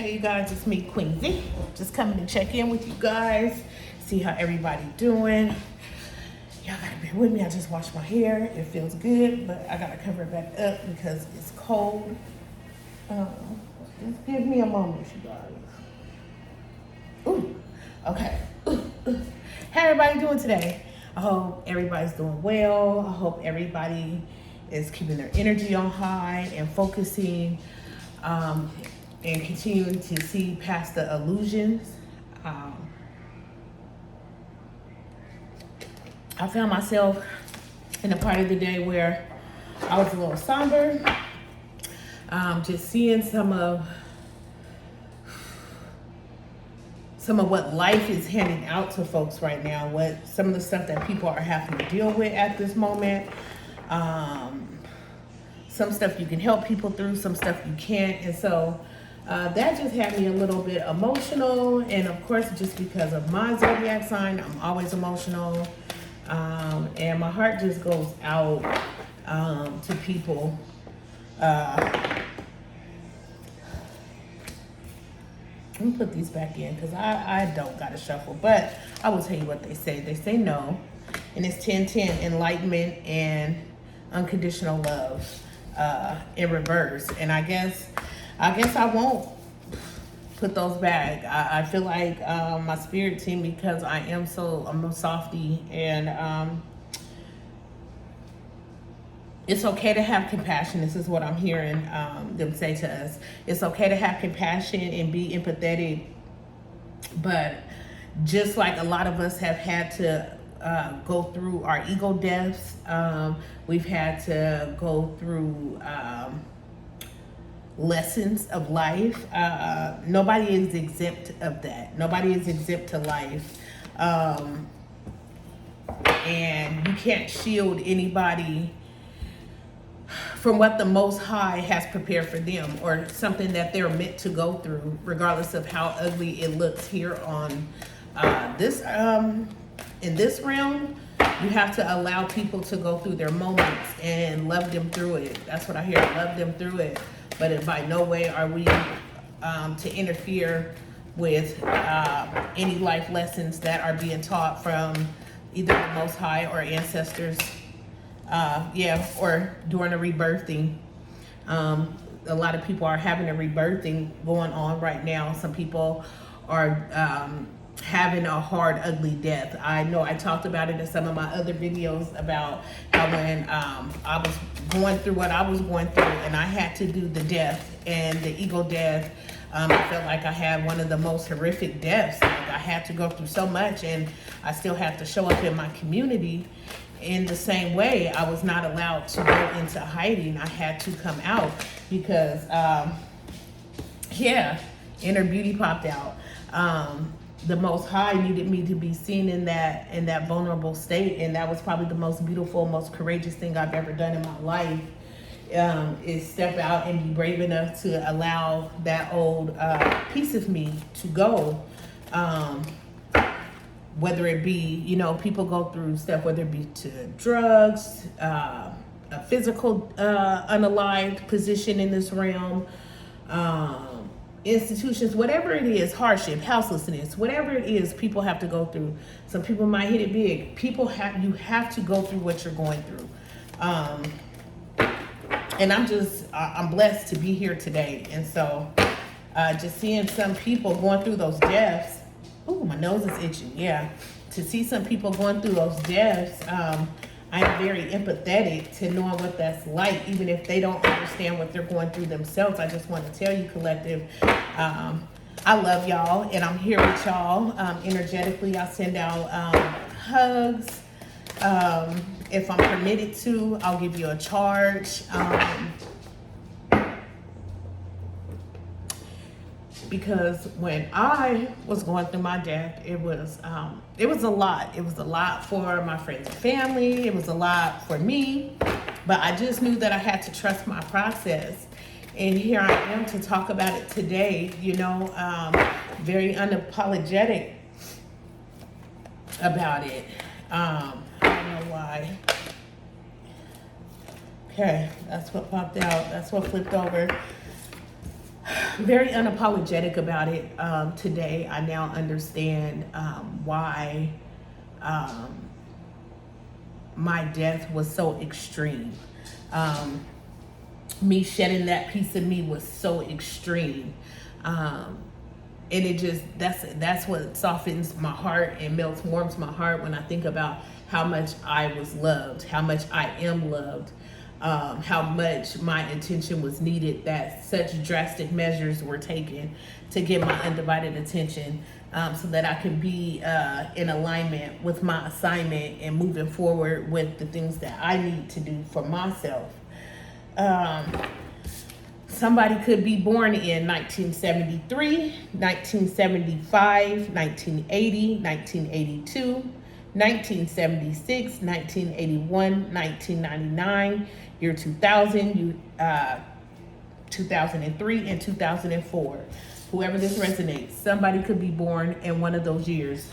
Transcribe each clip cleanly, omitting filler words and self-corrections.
Hey you guys, it's me, Queensy. Just coming to check in with you guys, see how everybody doing. Y'all gotta bear with me. I just washed my hair. It feels good, but I gotta cover it back up because it's cold. Just give me a moment, you guys. Ooh, okay. How everybody doing today? I hope everybody's doing well. I hope everybody is keeping their energy on high and focusing and continuing to see past the illusions. I found myself in a part of the day where I was a little somber, just seeing some of what life is handing out to folks right now, what some of the stuff that people are having to deal with at this moment. Some stuff you can help people through, some stuff you can't. And so that just had me a little bit emotional. And of course, just because of my zodiac sign, I'm always emotional. And my heart just goes out to people. Let me put these back in because I don't got to shuffle. But I will tell you what they say. They say no. And it's 10-10, enlightenment and unconditional love in reverse. And I guess I won't put those back. I feel like my spirit team, because I'm a softie, and it's okay to have compassion. This is what I'm hearing them say to us. It's okay to have compassion and be empathetic, but just like a lot of us have had to go through our ego deaths, we've had to go through lessons of life. Nobody is exempt of that. Nobody is exempt to life. And you can't shield anybody from what the Most High has prepared for them, or something that they're meant to go through, regardless of how ugly it looks here on this in this realm. You have to allow people to go through their moments and love them through it. That's what I hear, love them through it. But by no way are we to interfere with any life lessons that are being taught from either the Most High or ancestors. Or during a rebirthing. A lot of people are having a rebirthing going on right now. Some people are having a hard, ugly death. I know I talked about it in some of my other videos about how when I was going through what I was going through and I had to do the death and the ego death, I felt like I had one of the most horrific deaths. Like I had to go through so much, and I still have to show up in my community. In the same way, I was not allowed to go into hiding. I had to come out because, inner beauty popped out. The Most High needed me to be seen in that vulnerable state, and that was probably the most beautiful, most courageous thing I've ever done in my life. Is step out and be brave enough to allow that old piece of me to go. Whether it be, people go through stuff, whether it be to drugs, a physical unalived position in this realm, institutions, whatever it is, hardship, houselessness, whatever it is, people have to go through. Some people might hit it big. You have to go through what you're going through. And I'm blessed to be here today. And so just seeing some people going through those deaths. Ooh, my nose is itching. Yeah. To see some people going through those deaths, I'm very empathetic to knowing what that's like, even if they don't understand what they're going through themselves. I just want to tell you, collective, I love y'all, and I'm here with y'all energetically. I send out hugs. If I'm permitted to, I'll give you a charge. Because when I was going through my death, it was a lot. It was a lot for my friends and family. It was a lot for me. But I just knew that I had to trust my process. And here I am to talk about it today, very unapologetic about it. I don't know why. Okay, that's what popped out. That's what flipped over. very unapologetic about it today. I now understand why my death was so extreme. Me shedding that piece of me was so extreme. And it just, that's what softens my heart and warms my heart when I think about how much I was loved, how much I am loved, how much my attention was needed, that such drastic measures were taken to get my undivided attention, so that I can be in alignment with my assignment and moving forward with the things that I need to do for myself. Somebody could be born in 1973, 1975, 1980, 1982, 1976, 1981, 1999, year 2000, 2003, and 2004. Whoever this resonates, somebody could be born in one of those years.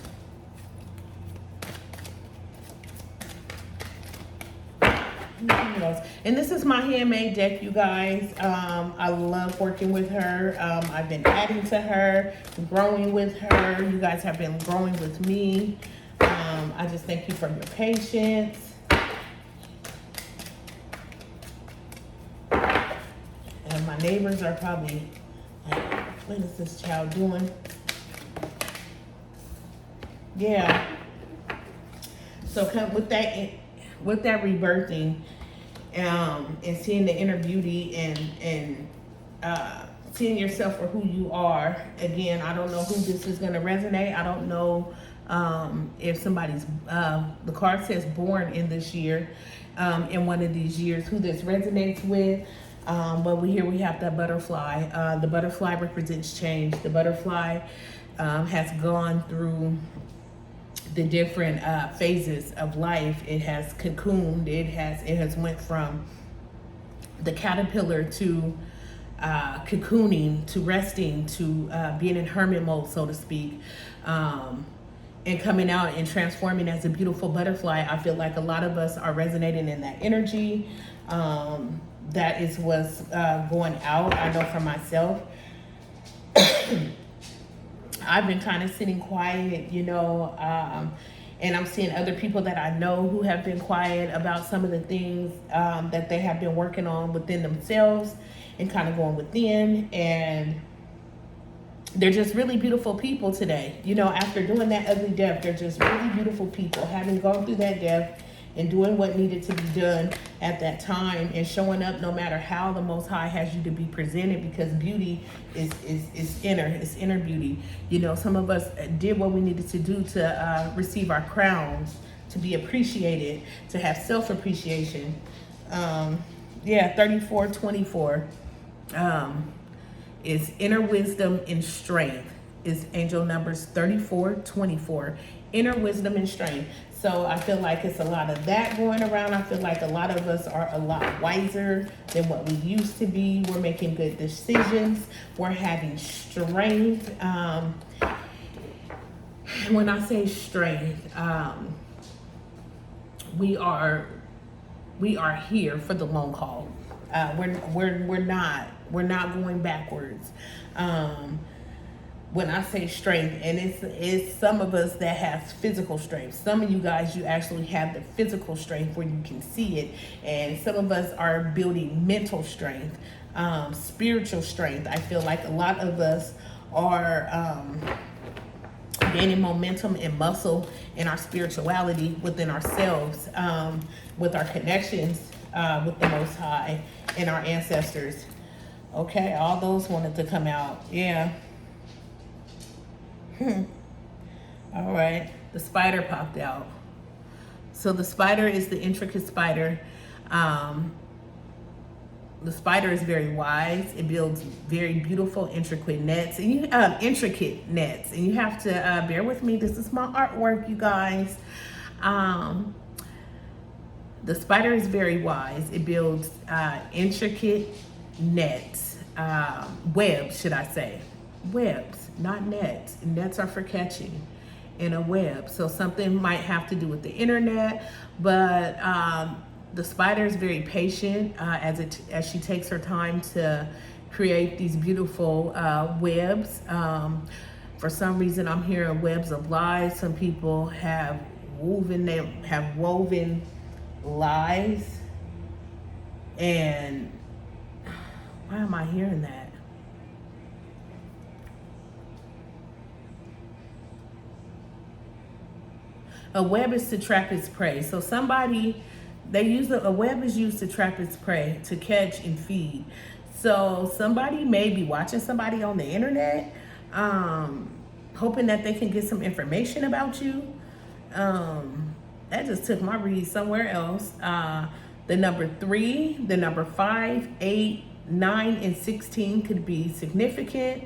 And this is my handmade deck, you guys. I love working with her. I've been adding to her, growing with her. You guys have been growing with me. I just thank you for your patience. And my neighbors are probably like, what is this child doing? Yeah. So come with that rebirthing, and seeing the inner beauty and seeing yourself for who you are. Again, I don't know who this is going to resonate. I don't know if somebody's, the card says born in this year, in one of these years, who this resonates with. But we have that butterfly. The butterfly represents change. The butterfly has gone through the different phases of life. It has cocooned. It has went from the caterpillar to cocooning, to resting, to being in hermit mode, so to speak, and coming out and transforming as a beautiful butterfly. I feel like a lot of us are resonating in that energy. That is what's going out. I know for myself. I've been kind of sitting quiet, and I'm seeing other people that I know who have been quiet about some of the things that they have been working on within themselves and kind of going within. And they're just really beautiful people today. After doing that ugly death, they're just really beautiful people, having gone through that death and doing what needed to be done at that time, and showing up no matter how the Most High has you to be presented, because beauty is inner beauty. Some of us did what we needed to do to receive our crowns, to be appreciated, to have self-appreciation. 3424 is inner wisdom and strength. Is angel numbers 3424, inner wisdom and strength. So I feel like it's a lot of that going around. I feel like a lot of us are a lot wiser than what we used to be. We're making good decisions. We're having strength. When I say strength, we are here for the long haul. We're not going backwards. When I say strength, and it's some of us that have physical strength. Some of you guys, you actually have the physical strength where you can see it. And some of us are building mental strength, spiritual strength. I feel like a lot of us are gaining momentum and muscle in our spirituality within ourselves, with our connections with the Most High and our ancestors. Okay, all those wanted to come out. Yeah. All right, the spider popped out. So the spider is the intricate spider. The spider is very wise. It builds very beautiful, intricate nets, and you have to bear with me. This is my artwork, you guys. The spider is very wise. It builds intricate nets, webs, should I say. Webs, not nets. Nets are for catching in a web. So something might have to do with the internet, but the spider is very patient as she takes her time to create these beautiful webs. For some reason, I'm hearing webs of lies. Some people have woven lies. And why am I hearing that? A web is to trap its prey. So somebody, a web is used to trap its prey, to catch and feed. So somebody may be watching somebody on the internet, hoping that they can get some information about you. That just took my read somewhere else. The number 3, the number 5, 8, 9, and 16 could be significant,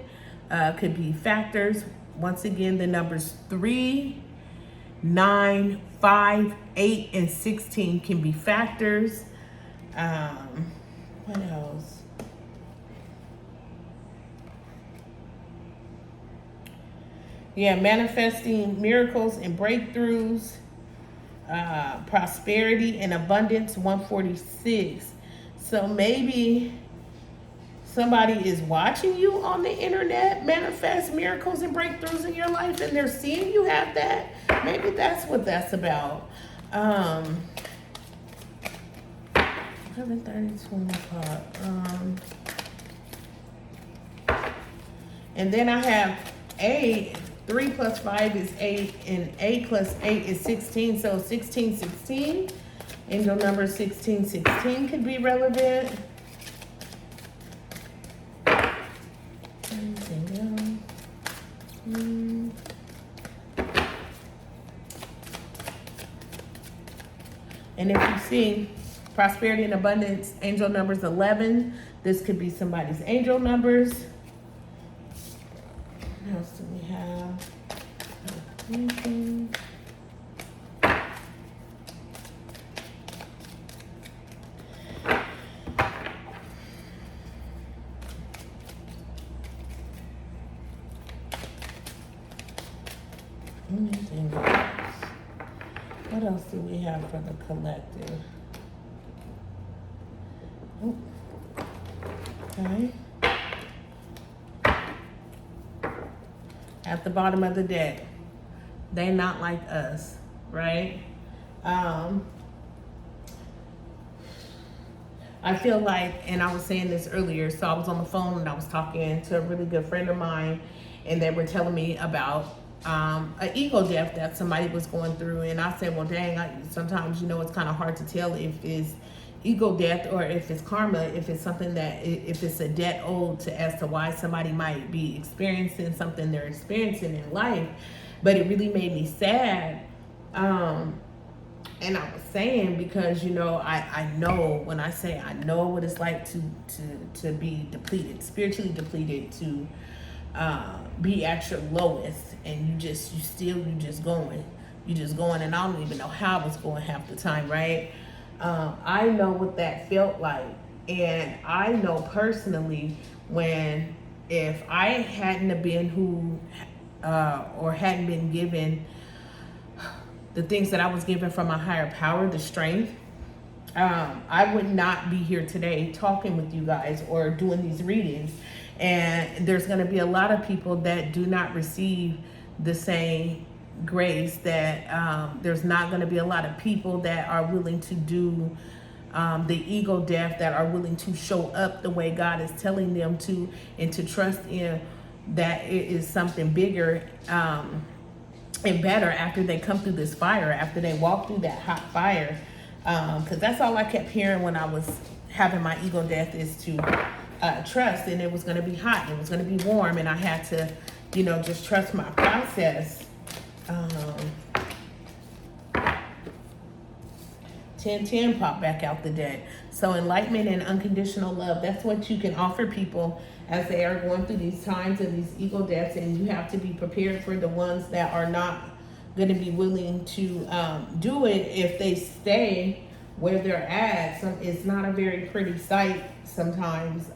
could be factors. Once again, the numbers 3, 9, 5, 8, and 16 can be factors. What else? Yeah, manifesting miracles and breakthroughs, prosperity and abundance, 146. So maybe somebody is watching you on the internet manifest miracles and breakthroughs in your life, and they're seeing you have that. Maybe that's what that's about. 11:30, 12 o'clock. And then I have 8. 3 plus 5 is 8, and 8 plus 8 is 16. So 1616, angel number 1616 could be relevant. And if you see prosperity and abundance, angel numbers 11, this could be somebody's angel numbers. What else do we have? Anything else? What else do we have for the collective? Oh. Okay. At the bottom of the deck, they not like us, right? I feel like, and I was saying this earlier, so I was on the phone and I was talking to a really good friend of mine, and they were telling me about an ego death that somebody was going through. And I said, well, dang, sometimes, it's kind of hard to tell if it's ego death or if it's karma, if it's something if it's a debt owed as to why somebody might be experiencing something they're experiencing in life. But it really made me sad. And I was saying, because, I know, when I say I know what it's like to be depleted, spiritually depleted, to be at your lowest, and you just going, and I don't even know how I was going half the time, right? I know what that felt like, and I know personally if I hadn't have been or hadn't been given the things that I was given from a higher power, the strength, I would not be here today talking with you guys or doing these readings. And there's going to be a lot of people that do not receive the same grace, that there's not going to be a lot of people that are willing to do the ego death, that are willing to show up the way God is telling them to, and to trust in that it is something bigger and better after they come through this fire, after they walk through that hot fire. Because that's all I kept hearing when I was having my ego death, is to trust, and it was going to be hot, and it was going to be warm, and I had to, just trust my process. 1010 popped back out the deck. So enlightenment and unconditional love, that's what you can offer people as they are going through these times and these ego deaths. And you have to be prepared for the ones that are not going to be willing to do it if they stay where they're at. It's not a very pretty sight sometimes.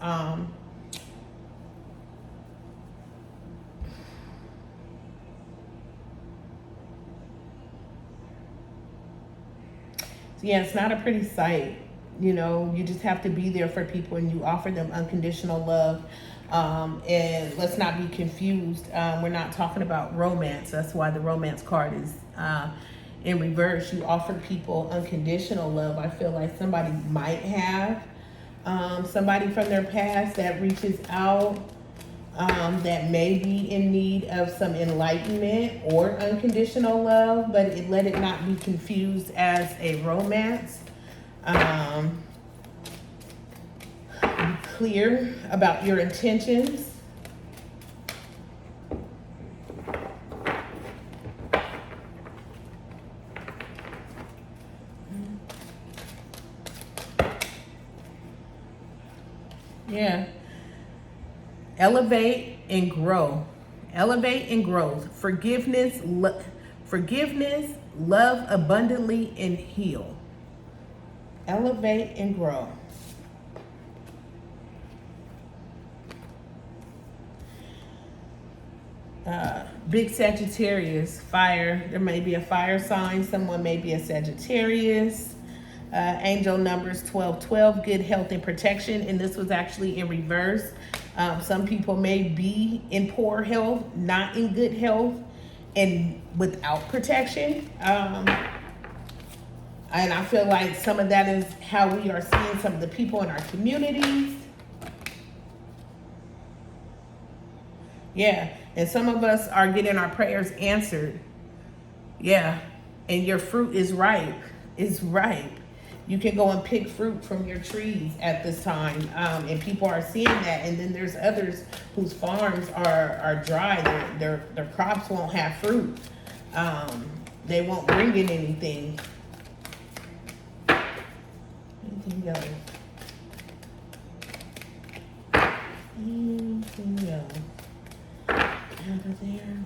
Yeah, it's not a pretty sight You know, you just have to be there for people, and you offer them unconditional love. And let's not be confused. We're not talking about romance. That's why the romance card is in reverse. You offer people unconditional love. I feel like somebody might have somebody from their past that reaches out, that may be in need of some enlightenment or unconditional love, but let it not be confused as a romance. Be clear about your intentions. Yeah. Elevate and grow. Elevate and growth. Forgiveness, love abundantly, and heal. Elevate and grow. Big Sagittarius, fire. There may be a fire sign. Someone may be a Sagittarius. Angel numbers 1212, good health and protection. And this was actually in reverse. Some people may be in poor health, not in good health, and without protection. And I feel like some of that is how we are seeing some of the people in our communities. Yeah, and some of us are getting our prayers answered. Yeah, and your fruit is ripe. It's ripe. You can go and pick fruit from your trees at this time, and people are seeing that. And then there's others whose farms are dry. Their crops won't have fruit. They won't bring in anything. Anything else? Anything else? Over there.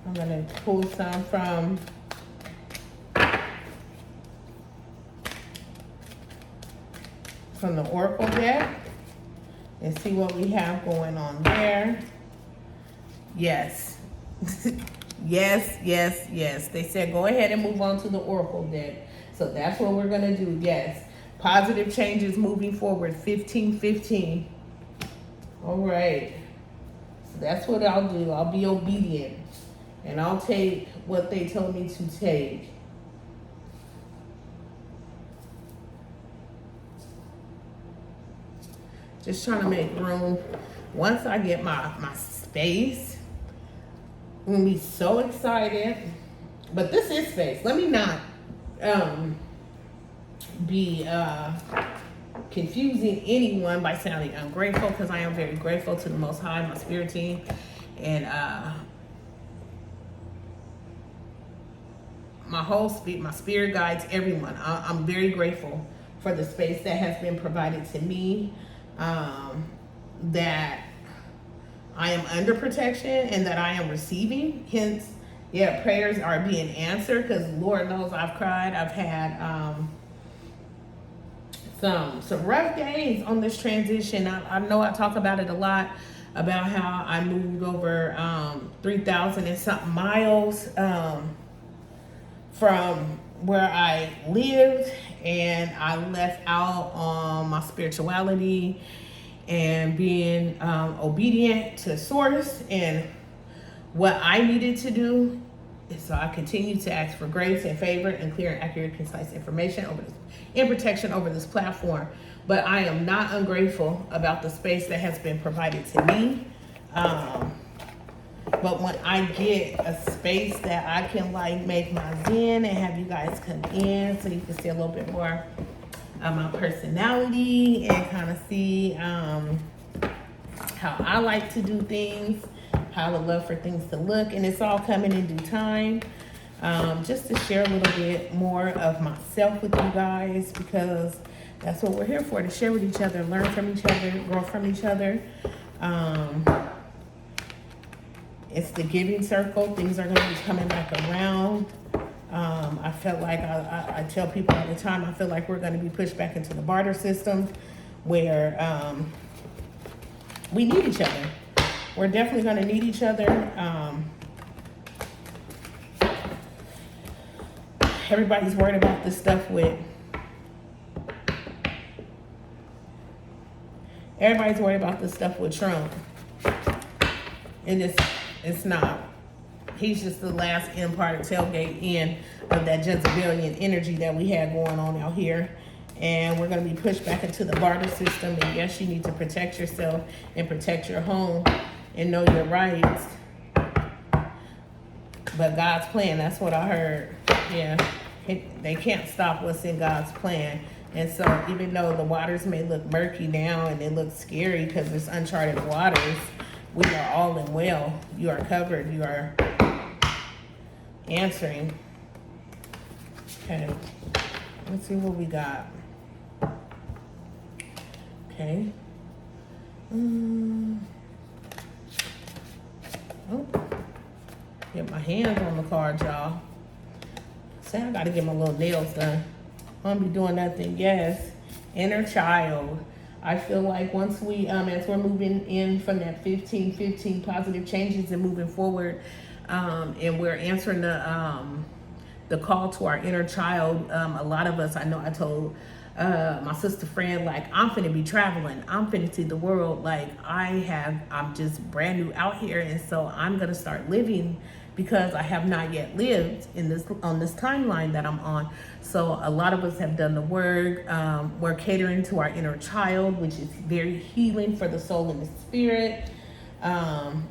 I'm going to pull some from the Oracle deck and see what we have going on there. Yes. Yes, yes, yes. They said go ahead and move on to the Oracle deck. So that's what we're going to do. Yes. Positive changes moving forward. 1515. All right. So that's what I'll do. I'll be obedient. And I'll take what they told me to take. Just trying to make room. Once I get my space, I'm going to be so excited. But this is space. Let me not be confusing anyone by sounding ungrateful, because I am very grateful to the Most High, my spirit team, and my spirit guides, everyone. I'm very grateful for the space that has been provided to me, that I am under protection and that I am receiving. Hence, yeah, prayers are being answered, because Lord knows I've cried. I've had some rough days on this transition. I know I talk about it a lot, about how I moved over 3,000 and something miles from where I lived, and I left out on my spirituality and being obedient to source and what I needed to do. And so I continue to ask for grace and favor and clear and accurate, concise information over this, and protection over this platform. But I am not ungrateful about the space that has been provided to me. But when I get a space that I can like make my zen and have you guys come in so you can see a little bit more of my personality and kind of see how I like to do things, how I love for things to look, and it's all coming in due time. Just to share a little bit more of myself with you guys, because that's what we're here for, to share with each other, learn from each other, grow from each other. It's the giving circle. Things are going to be coming back around. I felt like I tell people all the time, I feel like we're going to be pushed back into the barter system where we need each other. We're definitely going to need each other. Everybody's worried about this stuff with Trump. And it's not. He's just the last imparted tailgate end of that Jezebelian energy that we had going on out here. And we're going to be pushed back into the barter system. And yes, you need to protect yourself and protect your home and know your rights. But God's plan, that's what I heard. Yeah, they can't stop what's in God's plan. And so even though the waters may look murky now and they look scary because it's uncharted waters, we are all in well. You are covered. You are answering. Okay. Let's see what we got. Okay. Oh. Get my hands on the card, y'all. Say I gotta get my little nails done. I won't be doing nothing. Yes. Inner child. I feel like once we, as we're moving in from that 15 positive changes and moving forward, and we're answering the call to our inner child. A lot of us, I know I told my sister friend, like, I'm finna be traveling. I'm finna see the world. Like, I'm just brand new out here. And so I'm gonna start living because I have not yet lived on this timeline that I'm on. So a lot of us have done the work. We're catering to our inner child, which is very healing for the soul and the spirit.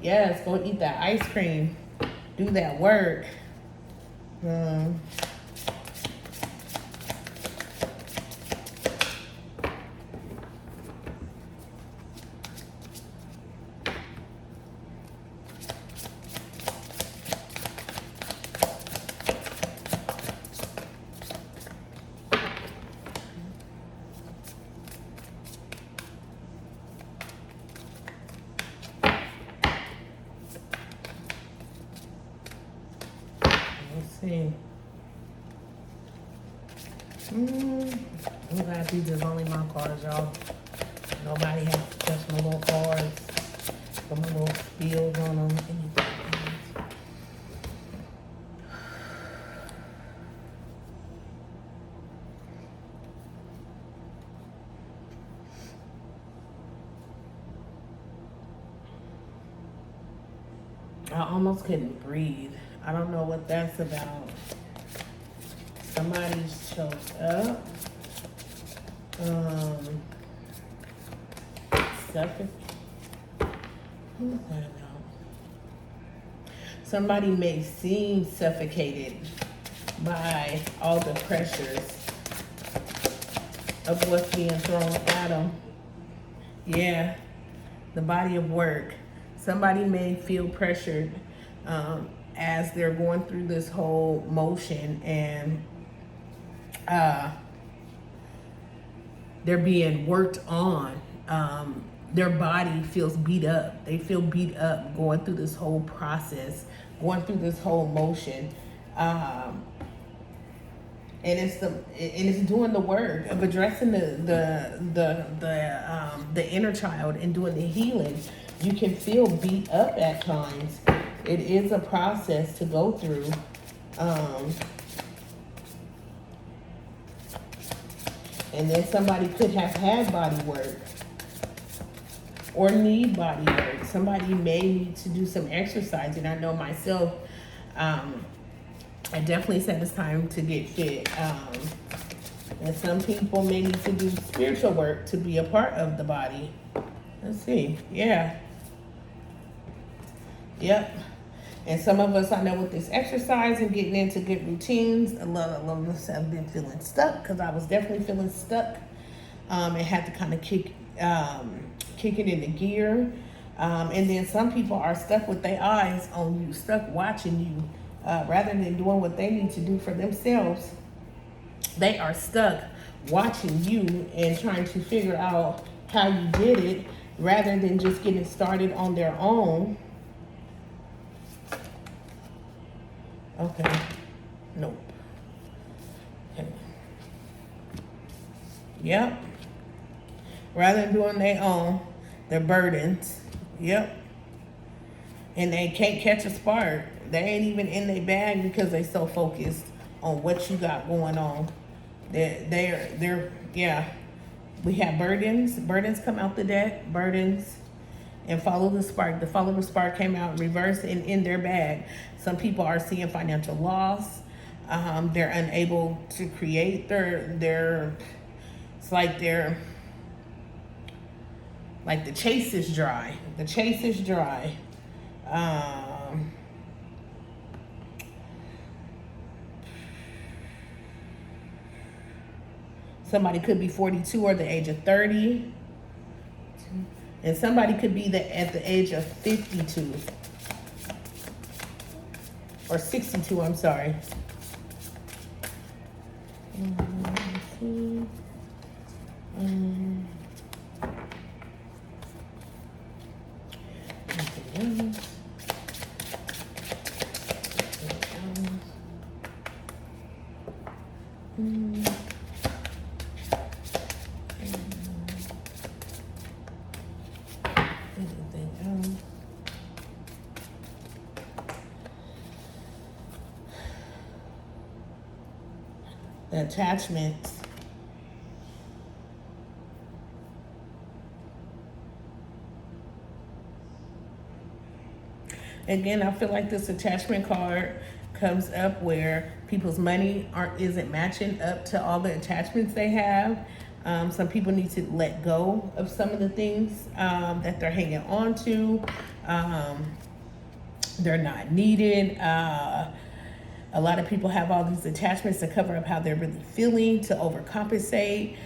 Yes, go eat that ice cream. Do that work. See. I'm glad these is only my cards, y'all. Nobody has to touch my little cards. Put my little spills on them. Anything. I almost couldn't breathe. I don't know what that's about. Somebody's choked up. Who's that about? Somebody may seem suffocated by all the pressures of what's being thrown at them. Yeah, the body of work. Somebody may feel pressured as they're going through this whole motion, and they're being worked on. Their body feels beat up. They feel beat up going through this whole process, going through this whole motion. And it's doing the work of addressing the inner child and doing the healing. You can feel beat up at times. It is a process to go through. And then somebody could have had body work or need body work. Somebody may need to do some exercise. And I know myself, I definitely said it's time to get fit. And some people may need to do spiritual work to be a part of the body. Let's see. Yeah. Yep. And some of us, I know, with this exercise and getting into good routines, a lot of us have been feeling stuck, because I was definitely feeling stuck, and had to kind of kick it into gear. And then some people are stuck with their eyes on you, stuck watching you, rather than doing what they need to do for themselves. They are stuck watching you and trying to figure out how you did it, rather than just getting started on their own. Okay. Nope. Okay. Yep. Rather than doing their own, their burdens. Yep. And they can't catch a spark. They ain't even in their bag because they so focused on what you got going on. They're yeah. We have burdens. Burdens come out the deck. Burdens and follow the spark. The follow the spark came out reverse and in their bag. Some people are seeing financial loss. They're unable to create it's like the chase is dry. The chase is dry. Somebody could be 42 or the age of 30. And somebody could be at the age of 52. Or 62, I'm sorry. The attachments. Again, I feel like this attachment card comes up where people's money isn't matching up to all the attachments they have. Some people need to let go of some of the things that they're hanging on to. They're not needed. A lot of people have all these attachments to cover up how they're really feeling, to overcompensate.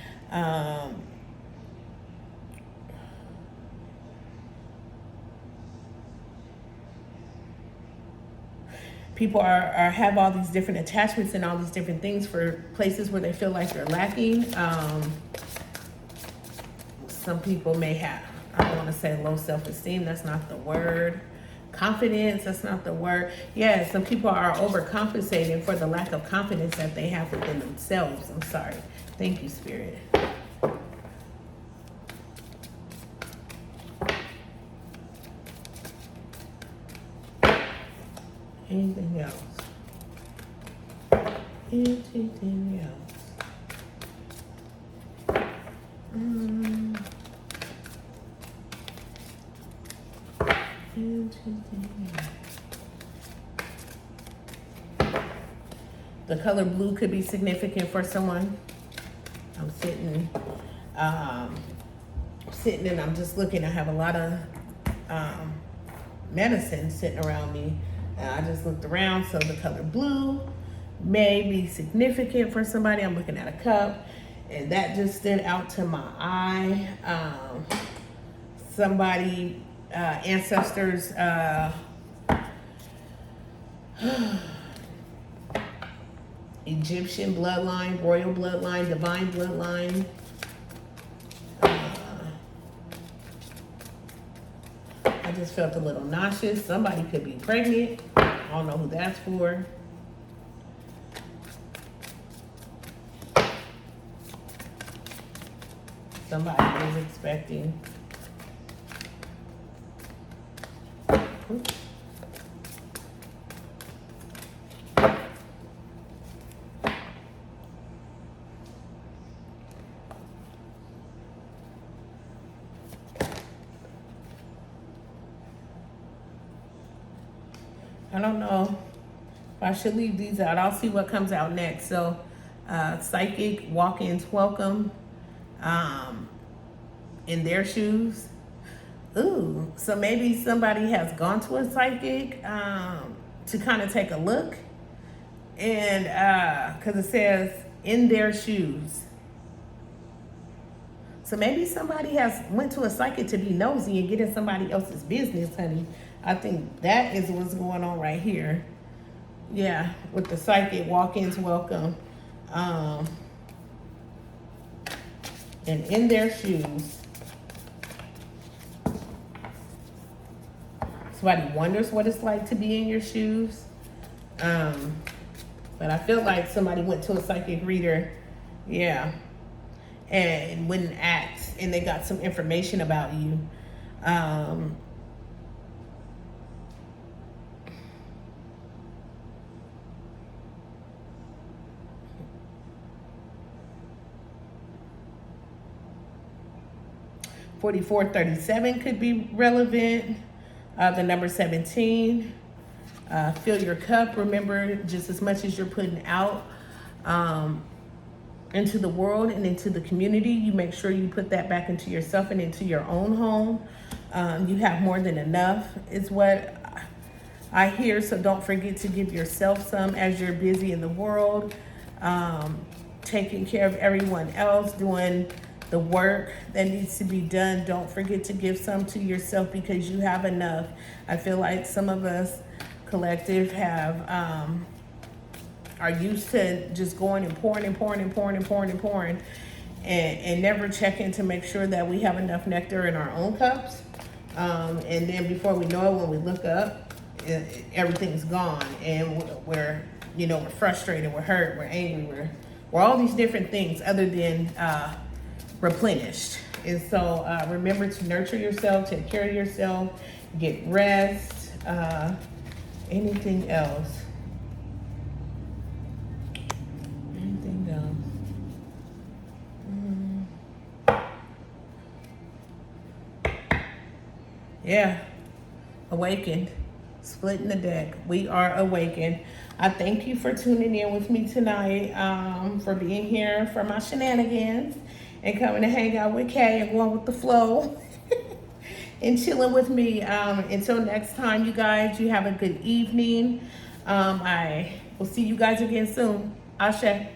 People have all these different attachments and all these different things for places where they feel like they're lacking. Some people may have, I don't want to say low self-esteem, that's not the word. Confidence, that's not the word. Yeah, some people are overcompensating for the lack of confidence that they have within themselves. I'm sorry. Thank you, Spirit. Anything else? Anything else? The color blue could be significant for someone. I'm sitting and I'm just looking. I have a lot of medicine sitting around me. And I just looked around, so the color blue may be significant for somebody. I'm looking at a cup, and that just stood out to my eye. Somebody, ancestors, Egyptian bloodline, royal bloodline, divine bloodline. I just felt a little nauseous. Somebody could be pregnant. I don't know who that's for. Somebody is expecting. Oops. I don't know if I should leave these out. I'll see what comes out next. So, psychic walk-ins welcome in their shoes. Ooh, so maybe somebody has gone to a psychic to kind of take a look. And because it says in their shoes. So maybe somebody went to a psychic to be nosy and get in somebody else's business, honey. I think that is what's going on right here. Yeah, with the psychic walk-ins welcome. And in their shoes. Somebody wonders what it's like to be in your shoes. But I feel like somebody went to a psychic reader. Yeah. And went and asked, and they got some information about you. 4437 could be relevant. The number 17. Fill your cup. Remember, just as much as you're putting out into the world and into the community, you make sure you put that back into yourself and into your own home. You have more than enough is what I hear. So don't forget to give yourself some as you're busy in the world, taking care of everyone else, doing the work that needs to be done. Don't forget to give some to yourself because you have enough. I feel like some of us collective have are used to just going and pouring and pouring and pouring and pouring and pouring and never checking to make sure that we have enough nectar in our own cups. And then before we know it, when we look up, everything's gone, and we're frustrated, we're hurt, we're angry, we're all these different things other than replenished. And so remember to nurture yourself, take care of yourself, get rest. Anything else? Anything else? Yeah, awakened, splitting the deck. We are awakened. I thank you for tuning in with me tonight, for being here for my shenanigans and coming to hang out with Kay and going with the flow and chilling with me. Until next time, you guys, you have a good evening. I will see you guys again soon. Ashe.